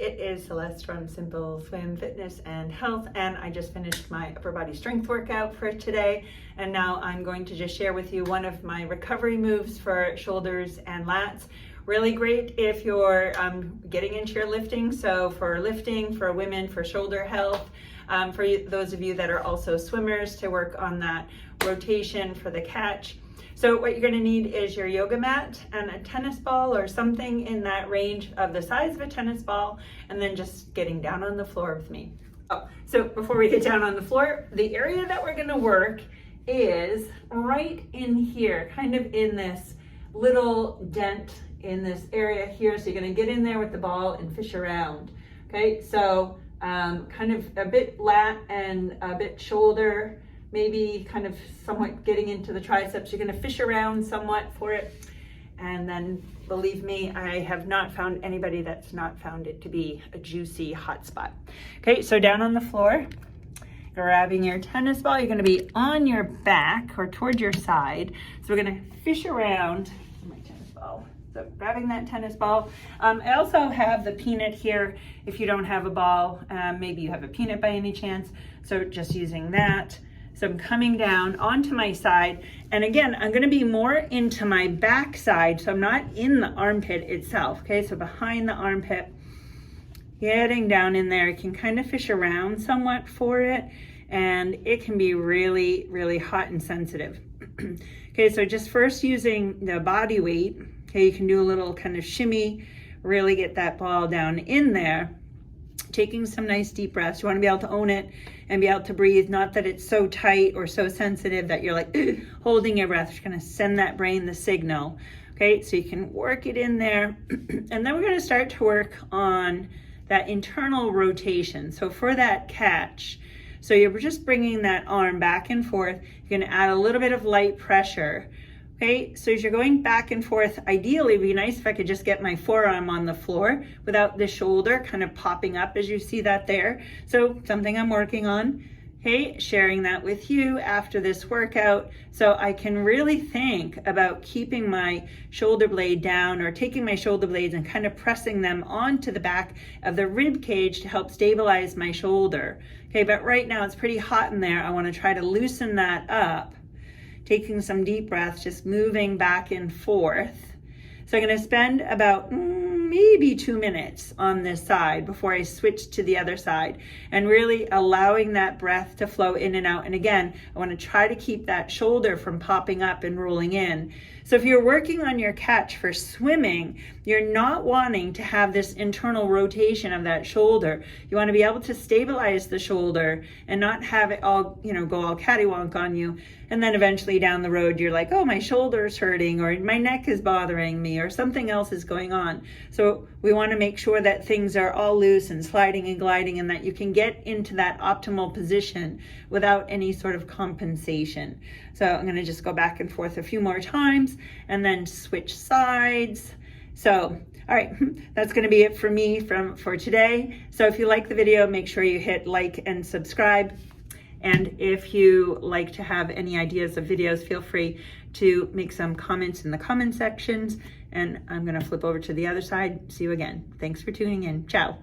it is Celeste from Simple Swim Fitness and Health, and I just finished my upper body strength workout for today, and now I'm going to just share with you one of my recovery moves for shoulders and lats. Really great if you're getting into your lifting, so for lifting, for women, for shoulder health, for those of you that are also swimmers to work on that rotation for the catch. So what you're going to need is your yoga mat and a tennis ball or something in that range of the size of a tennis ball, and then just getting down on the floor with me. So before we get down on the floor, the area that we're going to work is right in here, kind of in this little dent in this area here. So you're going to get in there with the ball and fish around. Okay, so kind of a bit lat and a bit shoulder, maybe kind of somewhat getting into the triceps. You're going to fish around somewhat for it. And then believe me, I have not found anybody that's not found it to be a juicy hot spot. Okay, so down on the floor, grabbing your tennis ball, you're going to be on your back or toward your side. So we're going to fish around my tennis ball. So grabbing that tennis ball. I also have the peanut here. If you don't have a ball, maybe you have a peanut by any chance. So just using that. So I'm coming down onto my side, and again, I'm gonna be more into my back side, so I'm not in the armpit itself, okay? So behind the armpit, getting down in there, you can kind of fish around somewhat for it, and it can be really, really hot and sensitive. Okay, so just first using the body weight, okay, you can do a little kind of shimmy, really get that ball down in there. Taking some nice deep breaths. You want to be able to own it and be able to breathe, not that it's so tight or so sensitive that you're like holding your breath. You're going to send that brain the signal. Okay, so you can work it in there. And then we're going to start to work on that internal rotation. So for that catch, so you're just bringing that arm back and forth. You're going to add a little bit of light pressure. Okay, so as you're going back and forth, ideally it'd be nice if I could just get my forearm on the floor without the shoulder kind of popping up as you see that there. So something I'm working on. Okay, sharing that with you after this workout so I can really think about keeping my shoulder blade down or taking my shoulder blades and kind of pressing them onto the back of the rib cage to help stabilize my shoulder. Okay, but right now it's pretty hot in there. I want to try to loosen that up. Taking some deep breaths, just moving back and forth. So I'm going to spend about maybe 2 minutes on this side before I switch to the other side, and really allowing that breath to flow in and out. And again, I want to try to keep that shoulder from popping up and rolling in. So if you're working on your catch for swimming, you're not wanting to have this internal rotation of that shoulder. You want to be able to stabilize the shoulder and not have it all, go all cattywonk on you. And then eventually down the road, you're like, oh, my shoulder's hurting, or my neck is bothering me, or something else is going on. So we want to make sure that things are all loose and sliding and gliding, and that you can get into that optimal position without any sort of compensation. So I'm going to just go back and forth a few more times and then switch sides. So, all right, that's going to be it for me for today. So if you like the video, make sure you hit like and subscribe. And if you like to have any ideas of videos, feel free to make some comments in the comment sections. And I'm going to flip over to the other side. See you again. Thanks for tuning in. Ciao.